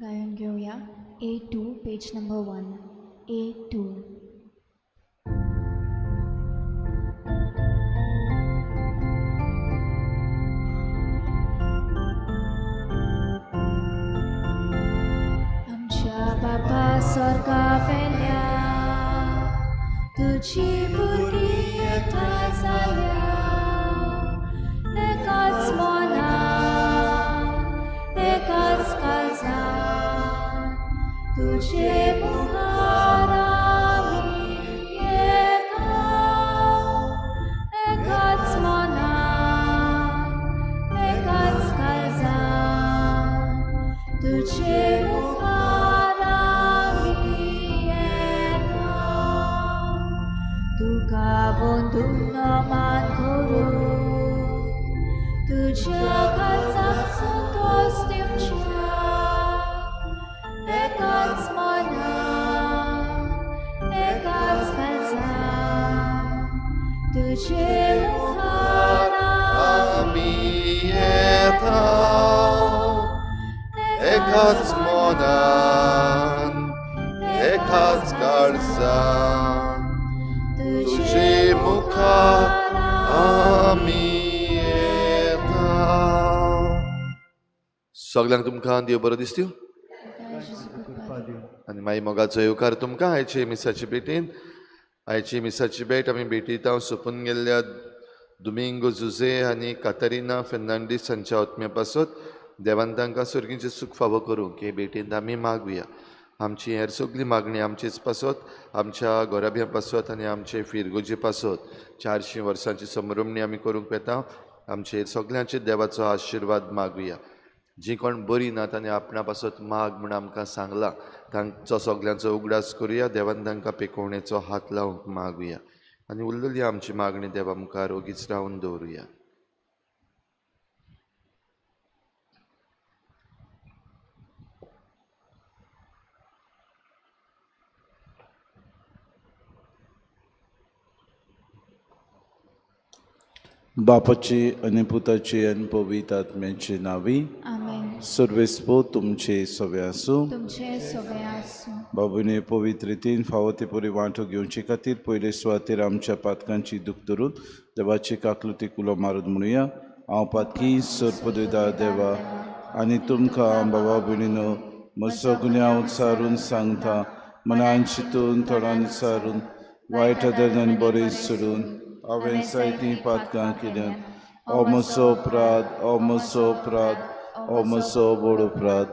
गायन घेऊया A2 page number 1 A2. आमच्या बापा स्वर्गावेल्या तुझी भुरगीं एकठांय जाल्या एकाच मनान एकाच काळजान तुझे मुखार आमी येता एकाच मनान एकाच काळजान तुझे मुखार आमी येता तुका वंदून मान करून तुझ्या काळजाक संतोष दिवच्या एकाच मनान एकाच काळजान तुझे मुखार आमी येता एकाच मनान एकाच काळजान तुझे मुखार आमी येता. सगळ्यांक तुमकां देव बरो दिसत्यो आनी मागीर मोगाचो येवकार तुमकां आयचे मिसाची भेटीन. आयची मिसाची भेट आमी भेटयता सोंपून गेल्ल्या दुमिंगो जुजे आनी कातरिना फेर्नांडीस हांच्या आत्म्या पासत देवान तांकां सर्गीचें सुख फावो करूं हे भेटींत आमी मागुया. आमची हेर सगळी मागणी आमचीच पासत आमच्या गोराब्या पासत आनी आमचे फिरगोजे पासत 400 वर्सांची समरमणी आमी करूंक येता. आमचे सगळ्यांचे देवाचो आशिर्वाद मागुया. जी कोण बरी नात आनी आपणा पासत माग म्हूण आमकां सांगला तांचो सगळ्यांचो उगडास करुया. देवान तांकां पेकोवणेचो हात लावंक मागुया आनी उरलेली आमची मागणी देवा मुखार ओगीच रावन दवरुया. बापाची आनी पुताची आनी पवित्र आत्म्याची नावी आमेन. सर्वेस्पो तुमचे सवे आसूं. तुमचे सगळे आसूं. बाबूने पवित्र रितीन फावो ते परी वांटो घेवचे खातीर पयले सुवातेर आमच्या पातकांची दूख धरून देवाची काकलुती कुलो मारून म्हणुया. हांव पातकी सरपदयदार देवा आनी तुमकां बाबा भयणीनो म्हजो गुन्यांव उचारून सांगता. मनान चिंतून तोंडान विचारून वायट आदरान बरें सोडून हांवें जायतीं पातकां केल्यात. हो म्हजो अपराध हो म्हजो अपराध हो म्हजो व्हड अपराध.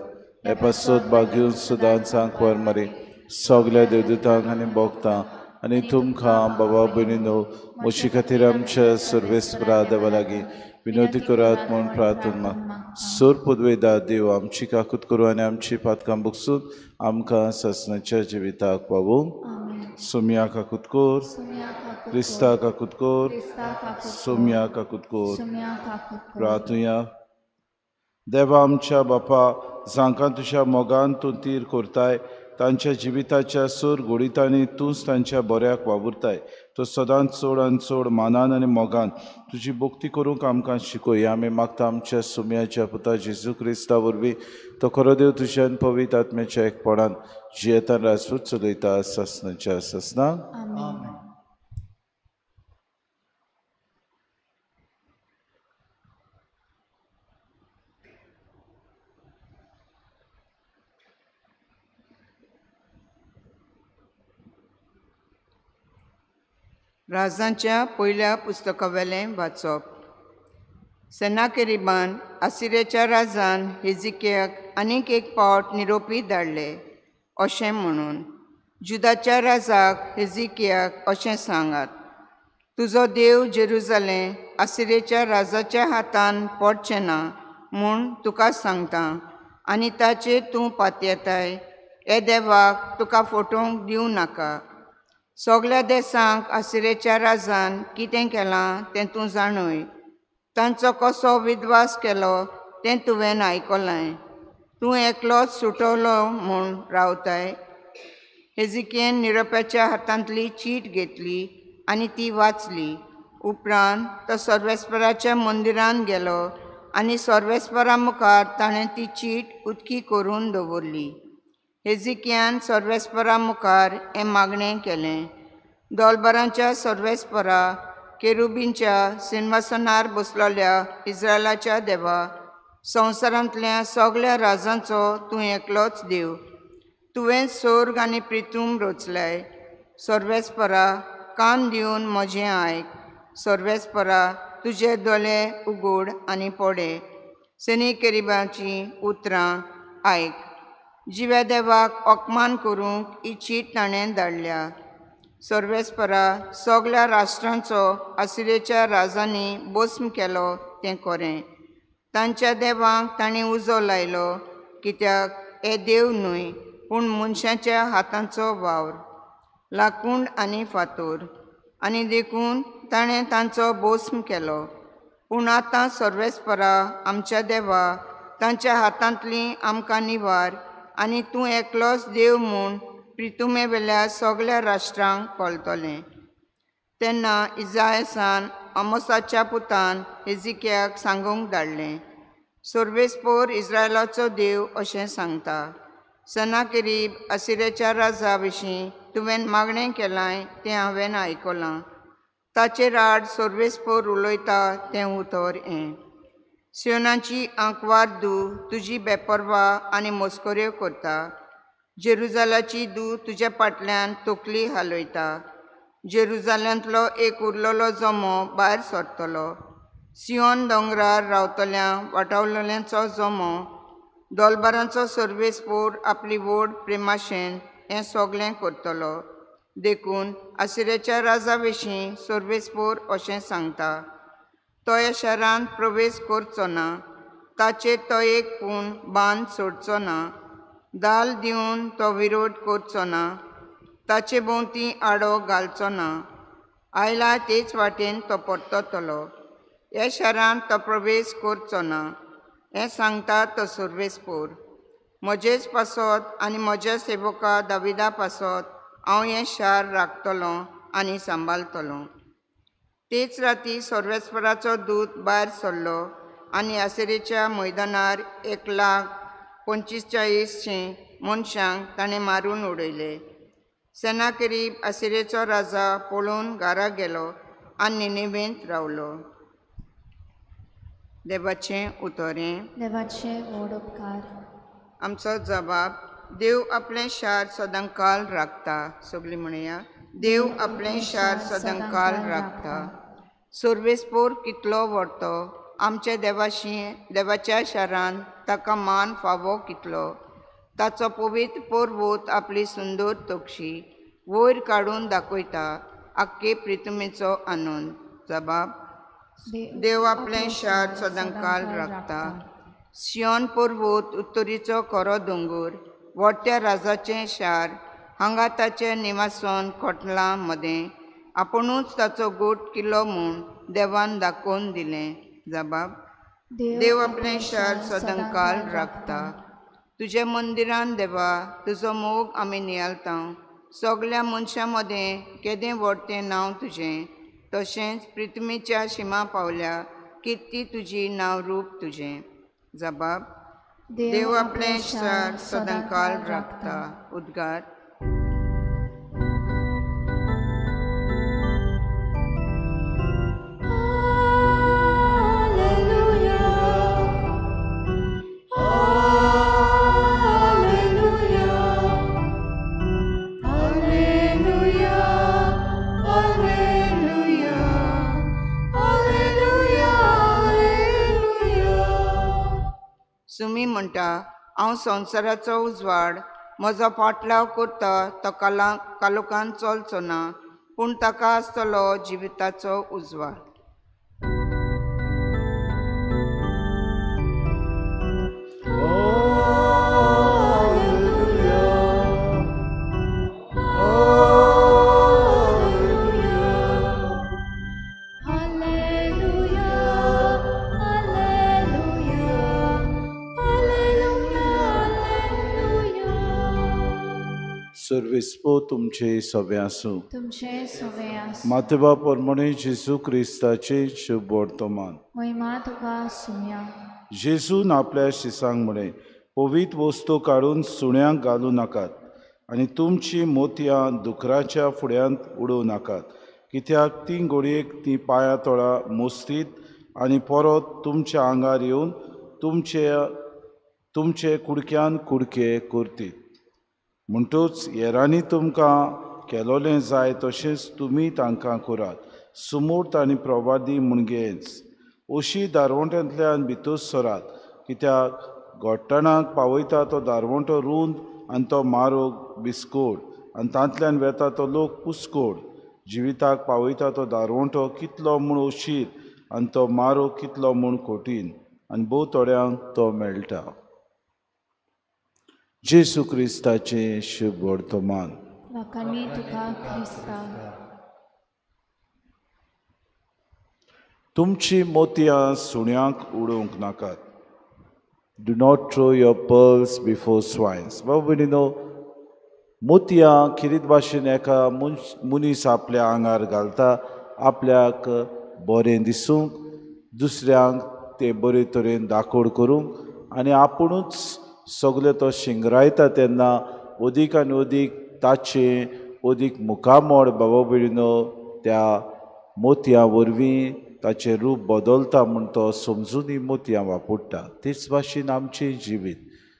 हे पासत बागेवन सदांच सांकवार मारे सगल्या देवदूतांक आनी भोगतां आनी तुमकां बाबा भयणीनो म्हजे खातीर आमच्या सर्वेस्परा देवा लागीं विनोदी करात म्हूण प्रार्थना. सोर पदवेदार देव आमची काकूत करूं आनी आमची पातकां भोगसून आमकां ससनाच्या जिविताक पावूं. सोम्या काकूत कोर क्रिस्ता काकूत कोर सोम्या काकूत कोर. प्रार्थुया. देवा आमच्या बापा जांकां तुज्या मोगान तूं तीर करताय तांच्या जिविताच्या सोर घोडितांनी तूंच तांच्या बऱ्याक वावुरताय. तो सदांच चड आनी चड मानान आनी मोगान तुजी भोक्ती करूंक आमकां शिकोय. आमी मागता आमच्या सोम्याच्या पुता जेजू क्रिस्ता वरवीं तो खरो देव तुज्यान पवित्र आत्म्याच्या एकपणान जियेतान राजपूत चलयता ससनाच्या ससना. राजांच्या पयल्या पुस्तकावेलें वाचप. सेनाकेरिबान आसिरेच्या राजान हेजिकियाक आनीक एक पावट निरोपी धाडले अशें म्हणून जुदाच्या राजाक हेजिकियाक अशें सांगात. तुजो देव जेरुजालेम आसिरेच्या राजाच्या हातान पडचें ना म्हूण तुका सांगता आनी ताचेर तूं पातयेताय. हे देवाक तुका फटोवंक दिवं नाका. सगल्या देसांक आसिरेच्या राजान कितें केलां तें तूं जाणय. तांचो कसो विद्वास केलो तें तुवें आयकलां. तूं एकलोच सुटवलो म्हूण रावताय. हेजिकियेन निरोप्याच्या हातांतली चीट घेतली आनी ती वाचली. उपरांत तो सर्वेस्पराच्या मंदिरांत गेलो आनी सर्वेस्परा मुखार ताणें ती चीट उक्ती करून दवरली. हेजिकियान सर्वेस्परा मुखार हें मागणें केलें. दोलबारांच्या सर्वेस्परा केरुबींच्या सिंहासनार बसलोल्या इस्रायलाच्या देवा, संवसारांतल्या सगळ्या राजांचो तूं एकलोच देव. तुवें स्वर्ग आनी पृथ्वी रचल्याय. सर्वेस्परा कान दिवन म्हजें आयक. सर्वेस्परा तुजे दोळे उगड आनी पडे. सेनिकेरीबाची उतरां आयक. जिव्या देवाक अपमान करूंक ही चीट ताणें धाडल्या. सर्वेस्परा सगळ्या राष्ट्रांचो असिरेच्या राजांनी भस्म केलो तें खरें. तांच्या देवांक तांणी उजो लायलो, कित्याक हे देव न्हय पूण मनशाच्या हातांचो वावर, लाकूड आनी फातर. आनी देखून ताणें तांचो भस्म केलो. पूण आतां सर्वेस्परा आमच्या देवा, तांच्या हातांतली आमकां निवार, आनी तूं एकलोच देव म्हूण पृथ्वे वेल्या सगळ्या राष्ट्रांक कळटलें. तेन्ना इजायासान आमोसाच्या पुतान हेजिकियाक सांगूंक धाडलें. सर्वेस्पोर इस्रायलाचो देव अशें सांगता, सनाकेरीब असिरेच्या राजा विशीं तुवें मागणें केलां तें हांवें आयकलां. ताचेर आड सर्वेस्पोर उलयता तें उतर हें. सियोनाची आंकवार धूव तुजी बेपरवा आनी मस्कऱ्यो करता. जेरुजालाची धूव तुज्या फाटल्यान तकली हालयता. जेरुजाल्यांतलो एक उरलेलो जोमो भायर सरतलो. सियोन दोंगरार रावतल्या वाटावलेल्यांचो जोमो, दोलबारांचो सर्वेस्पोर आपली व्हड प्रेमाशेन हें सगळें करतलो. देखून असिरेच्या राजा विशीं सर्वेस्पोर अशें सांगता, तो ह्या शारांत प्रवेश करचो ना. ताचेर तो एक पूण बांद सोडचो ना. दाल दिवन तो विरोध करचो ना. ताचे भोंवती आडो घालचो ना. आयला तेच वाटेन तो परततलो. ह्या शारांत तो प्रवेश करचो ना. हें सांगता तो सर्वेस्पोर. म्हजेच पासत आनी म्हज्या सेवका दाविदा पासत हांव हें शार राखतलों आनी सांबाळटलों. तेच राती सर्वेस्पराचो दूत भायर सरलो आनी असिरेच्या मैदानार 1,45,000 मनशांक ताणें मारून उडयले. सेनाकेरीब असिरेचो राजा पळोवन घरा गेलो आनी निनेवेंत रावलो. देवाचें उतरें. देवाचे व्हड उपकार. आमचो जबाब. देव आपलें शार सदांकाळ राखता. सगळीं म्हणया, देव आपलें शार सदांकाळ राखता. सर्वेस्पोर कितलो व्हरतो आमच्या देवाच्या शारांत ताका मान फावो कितलो. ताचो पवित्र पर्वत आपली सुंदर तकशी वयर काडून दाखयता आख्खे पृथ्वीचो आनंद. जबाब. देव आपलें शार सदांकाळ राखता. सियोन पर्वत उत्तरीचो खरो दोंगर, व्हडट्या राजाचें शार, हांगा ताचें निवासन खोटलां मदें. आपुणूच ताचो गोट किल्लो म्हूण देवान दाखोवन दिलें. जबाब. देव आपलें शार सदांकाळ राखता. तुज्या मंदिरान देवा तुजो मोग आमी नियालता. सगळ्या मनशां मदें केदें व्हडटें नांव तुजें. तशेंच पृथ्वीच्या शिमा पावल्या कित्ती तुजी नांवरूप तुजें. जबाब. देव आपलें शार सदांकाळ राखता. उद्गार. सुमी म्हणटा, हांव संवसाराचो उजवाड. म्हजो फाटलाव करता तो कालोखान चलचो ना, पूण ताका आसतलो जिविताचो उजवाड. सर्वेस्पो तुमचे सवे आसूं. तुमचे सवे आस मातेवा परमणे जेजू क्रिस्ताचे शुभ वर्तमान. महिमा तुका सुम्या. जेजून आपल्या शिसांक म्हणे, पवित्र वस्तू काडून सुण्यांक घालूं नाकात आनी तुमची मोतयां दुकराच्या फुड्यांत उडोवं नाकात, कित्याक ती घोडयेक ती पांयां तोळा मोस्तीत आनी परत तुमच्या आंगार येवन तुमचे कुडक्यान कुडके करतीत. म्हणटूच हेरांनी तुमकां केलोलें जाय तशेंच तुमी तांकां करात. सुमूर्त आनी प्रवादी मुणगेंच अशी दारवंट्यांतल्यान भितर सरात, कित्याक गोठणाक पावयता तो दारवंटो रुंद आनी तो मारोग बिस्कोड आनी तांतल्यान वेता तो लोक पुस्कोड. जिविताक पावयता तो दारवंटो कितलो म्हूण उशीर आनी तो मारोग कितलो म्हूण कोटीन, आनी भोव थोड्यांक तो मेळटा. जेजू क्रिस्ताचे शुभ वर्तमान. वाखाणी तुका क्रिस्ता. तुमची मोतयां सुण्यांक उडोवंक नाकात. Do not throw your pearls before swines. बाबा भयणीनो, मोतयां किरीत भाशेन एका मनीस आपल्या आंगार घालता आपल्याक बरें दिसूंक, दुसऱ्यांक ते बरे तरेन दाखोड करूंक आनी आपुणूच सगळे तो शिंगरायता तेन्ना अदीक आनी अदीक ताचें अदीक मुखामोड बाबा भयणीनो त्या मोतयां वरवीं ताचें रूप बदलता म्हूण तो समजून ही मोतयां वापरता. तेच भाशेन आमचें जिवीत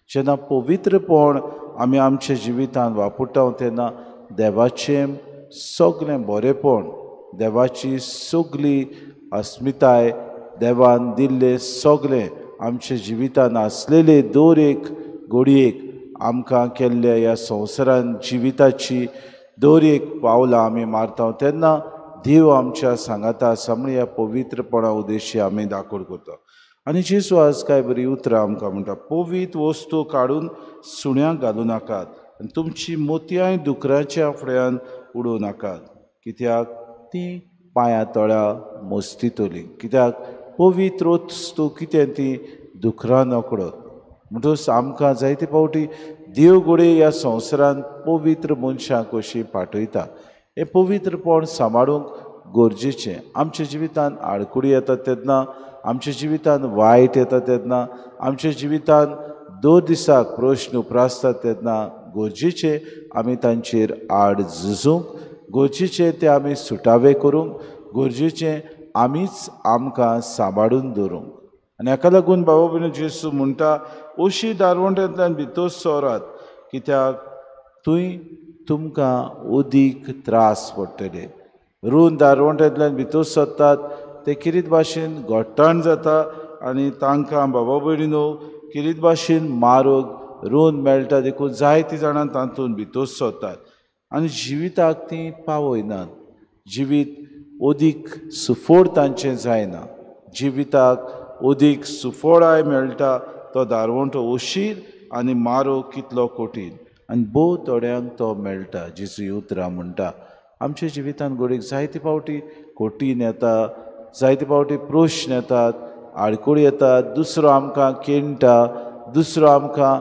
जेन्ना पवित्रपण आमी आमच्या जिवितांत वापरता तेन्ना देवाचें सगळें बरेंपण, देवाची सगळी अस्मिताय, देवान दिल्लें सगळें आमच्या जिवितांत आसलेले दर एक घडयेक आमकां केल्ल्या ह्या संवसारांत जिविताची दर एक पावलां आमी मारता तेन्ना देव आमच्या सांगाता सामणे ह्या पवित्रपणा उद्देशी आमी दाखोड करता. आनी जेजू आज कांय बरी उतरां आमकां म्हणटा, पवित्र वस्तू काडून सुण्यांक घालूं नाकात आनी तुमची मोतयां दुकराच्या फुड्यान उडोवं नाकात, कित्याक ती पांयां तळ्या मोस्तितोली. कित्याक पवित्र वस्तू कितें ती दुकरां नकडत. म्हणटच आमकां जायते फावटी देव घोडये ह्या संवसारांत पवित्र मनशांक कशी पाठयता. हें पवित्रपण सांबाळूंक गरजेचें. आमच्या जिवितांत आडकुडी येता तेन्ना, आमच्या जिवितांत वायट येता तेन्ना, आमच्या जिवितांत दर दिसाक प्रश्न उप्रासतात तेन्ना गरजेचें आमी तांचेर आड झुजूंक, गरजेचें ते आमी सुटावे करूंक, गरजेचें आमीच आमकां सांबाळून दवरूंक. आनी हाका लागून बाबा भयणी जेजू म्हणटा, अशी दारवंट्यांतल्यान भितर सरात, कित्याक थंय तुमकां अदीक त्रास पडटले. रुंद दारवंट्यांतल्यान भितर सरतात ते किरीत भाशेन घोट्टाण जाता आनी तांकां बाबा भयणीनो किरीत भाशेन मारोग रुंद मेळटा. देखून जायतीं जाणां तातूंत भितर सरतात आनी जिविताक तीं पावयनात. जिवीत अदीक सुफोड तांचें जायना. जिविताक अदीक सुफोडाय मेळटा तो दारवंटो उशीर आनी मारो कितलो कोटीन, आनी भोव थोड्यांक तो मेळटा. जेजू उतरां म्हणटा, आमच्या जिवितांत घडयेक जायते फावटी कोटीन येता, जायते फावटी प्रश्न येतात, आडकोळी येतात, दुसरो आमकां केणटा, दुसरो आमकां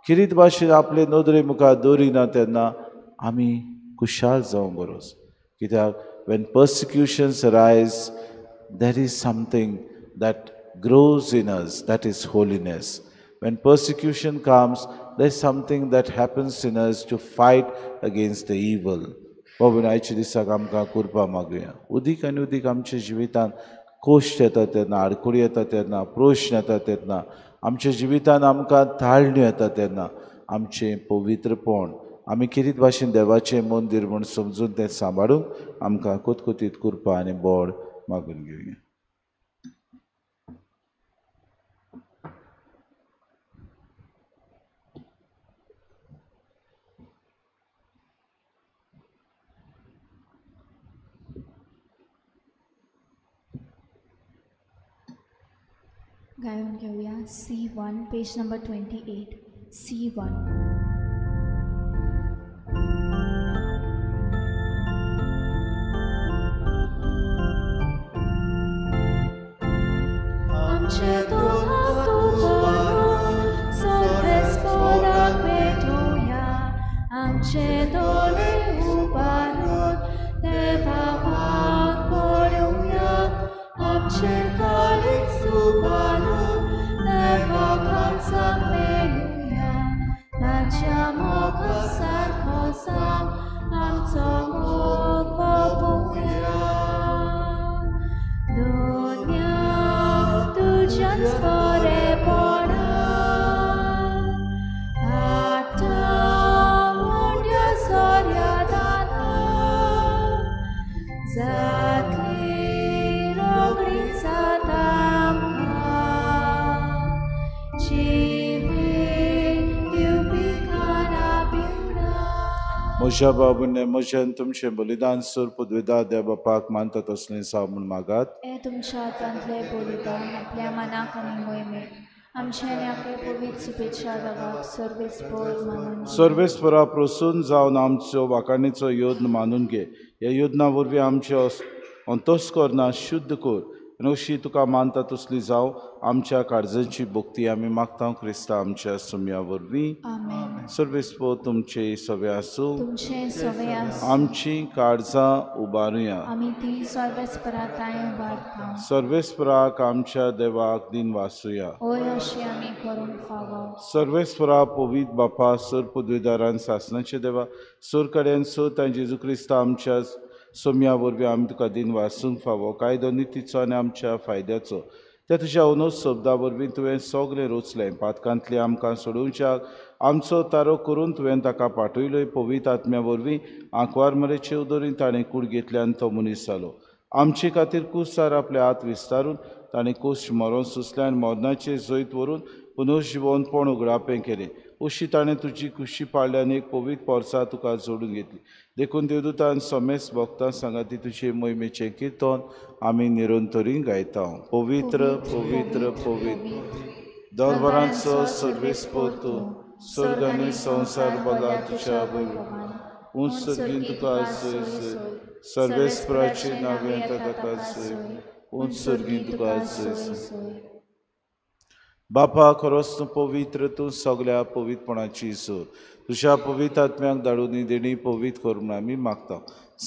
किरीत भाशेन आपले नदरे मुखार दवरिना तेन्ना आमी खुशाल जावंक गरज. कित्याक when persecutions arise, there is something that grows in us, that is holiness. When persecution comes, there is something that happens in us to fight against the evil. बाबा आयच्या दिसाक आमकां करपा मागुया. उदीक आनी उदीक आमच्या जिवितांत कोश्ट येता तेन्ना, आडकुडी येता तेन्ना, प्रश्न येता तेन्ना, आमच्या जिवितांत आमकां ताळण्यो येता तेन्ना आमचें पवित्रपण आमी किरीत भाशेन देवाचें मंदीर म्हूण समजून तें सांबाळूंक आमकां कोतकोतीत करपा आनी बोड मागून घेवया. गायन घेऊया C1 पेज नंबर 28. C1. आमचे दुःख तू भरून सर्वेस्पराक भेटूया. आमचे दोळे उबारून देवा वाट पळोवया आमचे काळीज उबारून देवा खालसाक मेळुया ताच्या मोगा सारको सांग आमचो मोग पळोवया दुनिया तुज्याच बरेपणा आतां मोठ्या सोर्यादाना जातली रोखडीच जाता आमकां जिवीत दिवपी खाना पिवणा म्हज्या बाबूने म्हज्यान तुमचें बलिदान सूर पदवेदार देव बापाक मानता तसलें जावं म्हूण मागात हे तुमच्या हातांतले बलिदान आपल्या मनाक आनी मोहिमेक आमच्या नेके पवित्र सुपेच्या जगाक सर्वेस्पर मानून सर्वेस्परा प्रसून जावन आमचो वाकाणीचो योद्न मानून घे ह्या योजना वरवीं आमचे अंतस्करणां शुद्ध कर आनी अशी तुका मानता तसली जावं आमच्या काळजांची भक्ती आमी मागता क्रिस्ता आमच्या सुम्या वरवीं आमेन सर्वेस्पर तुमचे सवे आसूं तुमचे सवे आसूं आमची काळजां उबारुया आमी ती सर्वेस्पराताय उबारता सर्वेस्पराक आमच्या देवाक दिन वासुया ओय अशी आमी करूंक फावो सर्वेस्परा पवित्र बापा सर पदवीदारान सासणाचे देवा सर कडेन सोत आनी जेजू क्रिस्ता आमच्या सोम्या वरवीं आमी तुका दिन वासूंक फावो कायदो नितीचो आनी आमच्या फायद्याचो त्या तुज्या अनूच शब्दा वरवीं तुवें सगळें रचलें पातकांतली आमकां सोडूंच्याक आमचो तारो करून तुवें ताका पाठयलोय पवित्र आत्म्या वरवीं आंकवार मरेचे उदोरीं ताणें कूड घेतल्यान तो मनीस जालो आमचे खातीर कुसार आपले हात विस्तारून ताणें कुश मरोन सुसलें आनी मरणाचे जैत व्हरून पुनर्जिवनपण उगडापें केलें अशी ताणें तुजी खुशी पाळल्या आनी एक पवित्र पोरसा तुका जोडून घेतली देखून देवदूतान समेस भक्तां सांगा ती तुजे मोहिमेचें किर्तन आमी निरंतरी गायता पवित्र पवित्र पवित्र दरबारांचो सर्वेस्पर तूं स्वर्ग आनी संवसार बला तुज्या वरवीं उंच सर्गीन तुका आसय सर्वेस्पराची नांवें ताका आसय उंच सर्गीन तुका आसय बापा खरोच तूं पवित्र तूं सगळ्या पवित्रपणाची सोर तुज्या पवित्र आत्म्याक धाडून देणी पवित्र करून आमी मागता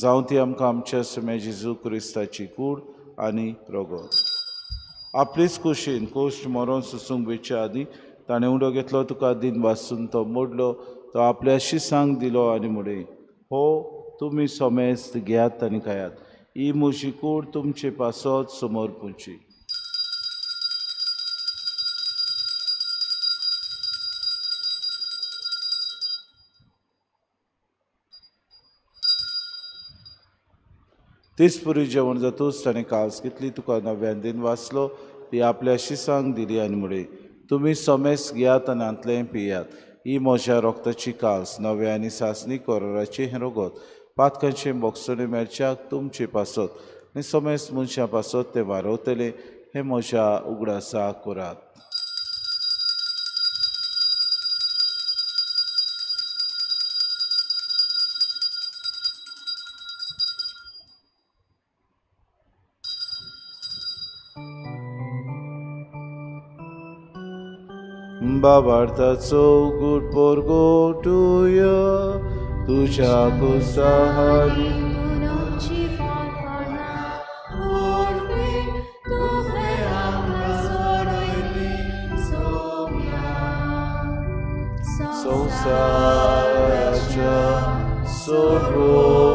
जावं ती आमकां आमच्या सुम्या जेजू क्रिस्ताची कूड आनी रगत आपलीच कुशीन कोश्ट मरोन सुसूंक वेचे आदीं ताणें उडो घेतलो तुका दिन वाचून तो मोडलो तो आपल्या शिसांक दिलो आनी म्हणे हो तुमी सोमेस्त घेयात आनी खायात ही म्हजी कूड तुमचे पासत समोर पुंची तीच पुरी जेवण जातूच ताणें कास घेतली तुका नव्यान दिन वाचलो ती आपल्या शिसांक दिली आनी म्हणे तुमी सोमेस घेयात आनी हांतलें पियात ही म्हज्या रोगताची कास नव्या आनी सासणी कोराची हें रगत पातकांचे बोगसणे मेळच्याक तुमचे पासत आनी सोमेस मनशां पासत तें वारवतलें हें म्हज्या उगडासाक करात बाबार्थाचो उगूट पोरगोटुया तुज्या कुसाहारी संसाराच्या सोडोंडारा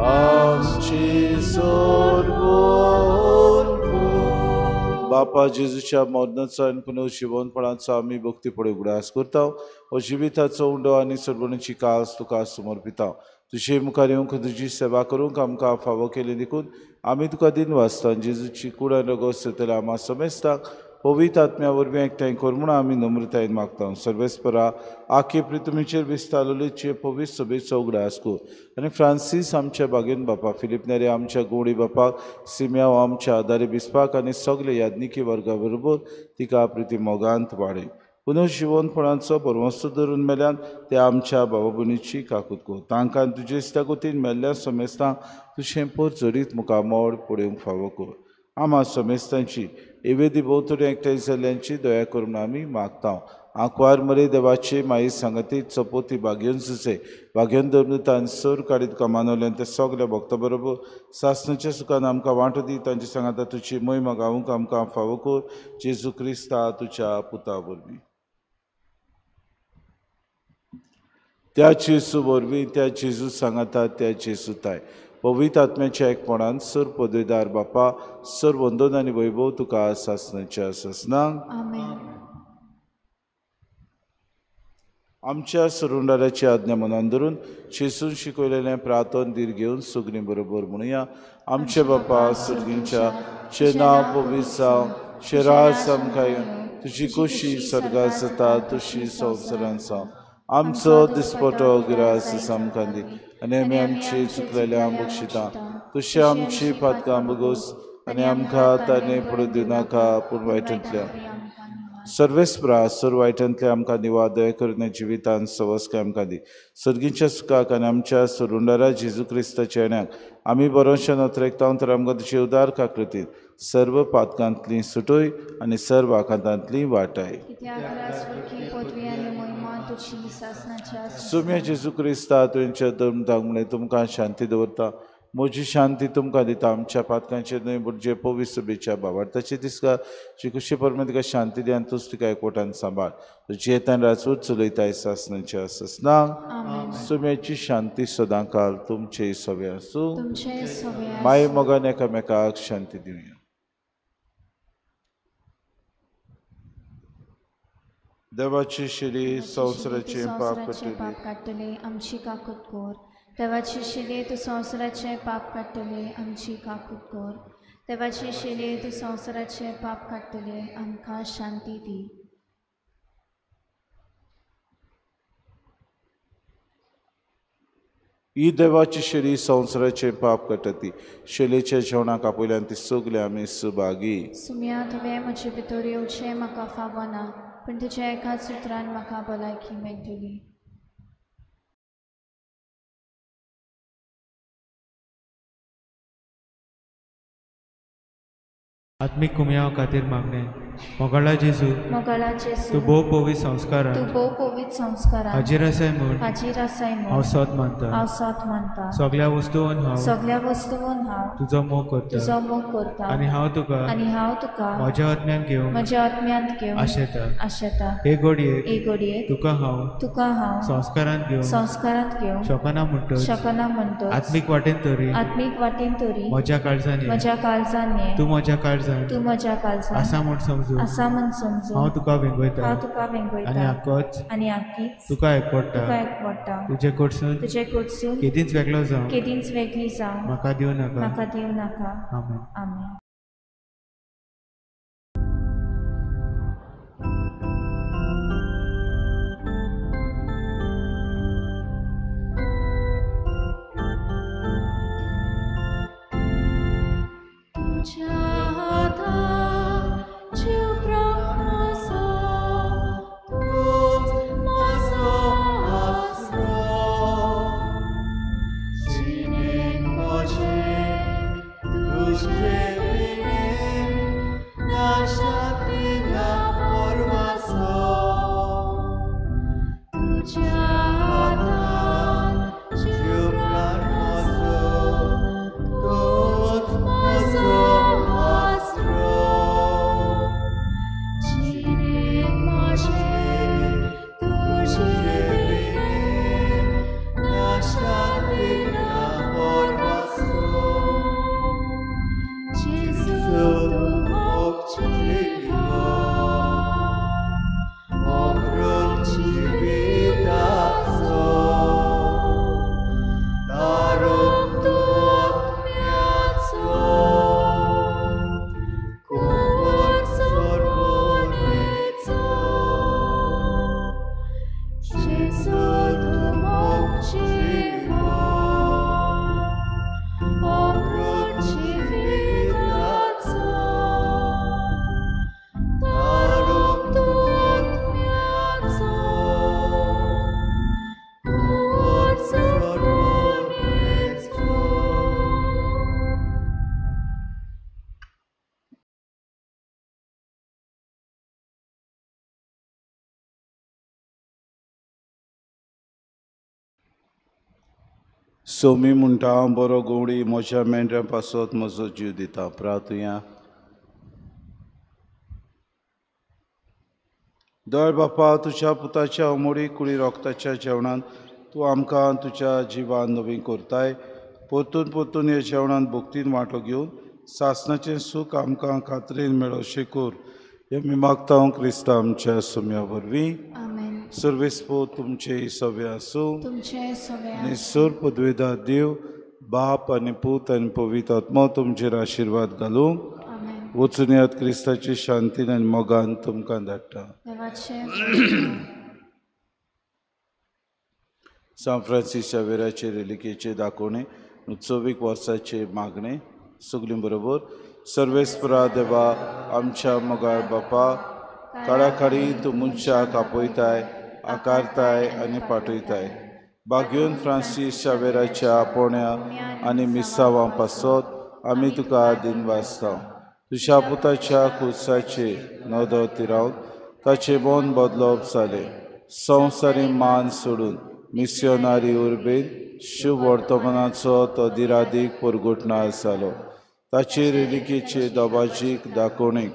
आमची सोडवण बापा जेजूच्या मरणाचो आनी पुनर्जिवनपणाचो आमी भक्तीपणे उगडास करता हो जिविताचो उंडो आनी सोडवणीची कास तुका समर्पिता तुजे मुखार येवंक तुजी सेवा करूंक आमकां फावो केली देखून आमी तुका दिन वाचता जेजूची कूड आनी रगत सेतले आम्हा समेस्ताक पवित्र आत्म्या वरवीं एकठांय कर म्हूण आमी नम्रतायेन मागता सर्वेस्परा आखे प्रितुमीचेर विस्तारलेचे पवित्र सभेचो उगडास कर आनी फ्रांसीस आमच्या बागेन बापा फिलिप नेरे आमच्या गोडी बापाक सिम्याव आमच्या आदारी बिस्पाक आनी सगळे याज्ञिकी वर्गा बरोबर तिका प्रिती मोगांत वाडय पुनर्जिवनपणाचो परमस्तो धरून मेल्यान ते आमच्या बाबा भयणीची काकूत कर तांकां तुजे इश्टागतीन मेल्ल्या समेस्तां तुजें पर जरीत मुखामोड पळोवंक फावो कर आम्हा समेस्तांची एवेदी भोंवतणी एकठांय जाल्ल्यांची दया करून आमी मागता आंकवार मरे देवाचे माई सांगती चपोती बागेवन सुचे बागेवन दवरतान सोर काडीत कमानवल्यान ते सगल्या भक्ता बरोबर सासणाच्या सुखान आमकां वांटो दी तांची सांगाता तुजी महिमा गावूंक आमकां फावो कर जेजू क्रिस्ता तुज्या पुता वरवीं. त्या जेजू वरवीं त्या जेजू सांगाता त्या जेजू ताय पवित्र आत्म्याच्या एकपणान सर पदवीदार बापा सर वंदन आनी वैभव तुका सासणाच्या ससनांक. आमेन. आमच्या सुरुंडाराची आज्ञा मनान धरून जेजून शिकयलेलें प्रार्थन धीर घेवन सगळीं बरोबर म्हणुया. आमचे बापा सुर्गींच्या चे नांव पवित्र जावं चे राज आमकां तुजी कुशी स्वर्गांत जाता तशी संवसारांत जावं. आमचो दिसपटो गिरास आमकां दी आनी आमी आमची चुकलेल्या बक्षिता तशी आमची पातकां बगोस आनी आमकां ताणे पडूं दिनाका पूण वायटांतल्या सर्वेस्परा सर वायटांतल्या आमकां निवाद दया करून जिवितांत सवस्काय आमकां दी. सर्गीच्या सुखाक आनी आमच्या सुरुंडारा जेजू क्रिस्ताच्या येण्याक आमी बरोवशें नोतरेकतां तर आमकां तुजी उदार काकृतीन सर्व पातकांतलीं सुटोय आनी सर्व आकांतांतलीं वाटाय. सुम्या जेजू क्रिस्ता तुमच्या धर्मतांक म्हणलें तुमकां शांती दवरता म्हजी शांती तुमकां दिता. आमच्या पातकांचेर न्हय बट जे पवित्र सभेच्या भावार्थाचे दिसका जी खुशी परमे तुका शांती दी आनी तूंच तिका एकवटान सांबाळ तुजी येतान राजवट चलयताय सासणाच्या ससनांक. सुम्याची शांती सदां काल तुमचे सवे आसूं. माय मोगान एकामेकाक शांती दिवया. देवाची शिरी संवसाराचे पाप काडटले आमची काकूत कोर. देवाची शिले तूं संवसाराचे पाप काडटले आमची काकूत कोर. देवाची शिले तूं संवसाराचे पाप काडटले आमकां शांती दी. ही देवाची शिरी संवसाराचे पाप काडटा शिलेच्या जेवणाक आपयल्यान ती सगळे आमी सुभागी. सुम्या तुवें म्हजे भितर येवचें म्हाका फावो ना पूण तुज्या एकाच उतरान म्हाका भलायकी मेळटली. आत्मिक कुमया खातीर मागणें. मोगाळा जेजू तूं भोव पवित्र संस्कारान हाजीर आसाय म्हूण हांव सत मानता. सगळ्या वस्तूंवन हांव तुजो मोग करता आनी हांव तुका म्हज्या आत्म्यान घेवन आशेता. हे घडयेक तुका हांव संस्कारांत घेवन शकना म्हणटच आत्मीक वाटेन तरी म्हज्या काळजांनी तूं म्हज्या काळजांत आसा म्हूण समजून हांव तुका वेंगयता आनी आख्खीच तुका एकवडटा. तुजे कडसून केदींच वेगळी जावं म्हाका दिवं नाका. आमेन. Omrul ci vida सोमी म्हणटा हांव बरो गवडी म्हज्या मेंढऱ्यां पासत म्हजो जीव दिता. प्रार्थुया. दयाळ बापा, तुज्या पुताच्या अमोडी कुडी रोगताच्या जेवणान तूं आमकां तुज्या जिवान नवीन करताय. परतून परतून ह्या जेवणान भोगतीन वांटो घेवन सासणाचें सूख आमकां खात्रेन मेळो अशें कर. हें मी मागता क्रिस्ता आमच्या सोम्या वरवीं. सर्वेस्पो तुमचे सवे आसूं आनी सर पदवेदार देव बाप आनी पूत आनी पवित्र आत्मा तुमचेर आशिर्वाद घालूं. वचून येयात क्रिस्ताची शांतीन आनी मोगान तुमकां धाडटा. सान फ्रांसीस शावेराचे रेलिकेचे दाखोवणे उत्सवीक वर्साचे मागणे सगलीं बरोबर. सर्वेस्परा देवा आमच्या मोगाळ बापा, काळाकाळी तूं मनशाक आपयताय, आकारताय आनी पाठयताय. बागेवन फ्रांसीस शावेराच्या आपोवण्या आनी मिसावां पासत आमी तुका दिनवासता. तुज्या पुताच्या खुर्साचे नदर तिरावन ताचे मन बदलप जालें. संवसारी मान सोडून मिस्योनारी उर्बेन शुभ वर्तमानाचो तो दिरादीक परगटणार जालो. ताचे रेलिकेचे दोबाजीक दाखोवणेक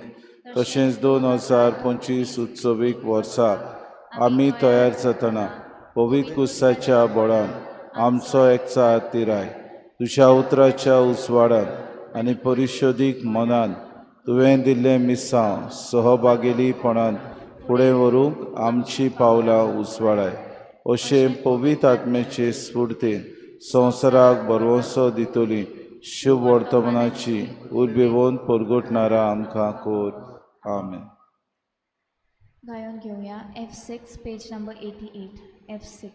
तशेंच 2025 उत्सवीक वर्सा आमी तयार जातना पवित्र कुस्साच्या बळान आमचो एकचार तिराय. तुज्या उतराच्या उसवाडान आनी परिशोधीक मनान तुवें दिल्लें मिसांव सहभागिलीपणान फुडें व्हरूंक आमची पावलां उसवाडाय. अशें पवित्र आत्म्याचे स्फूर्तेन संवसाराक बरवंसो दितली शुभ वर्तमानाची उर्बेवून परगटणारा आमकां कोर. आमेन. गायन घेऊया F6 page number 88. F6.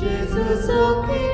Jesus, okay.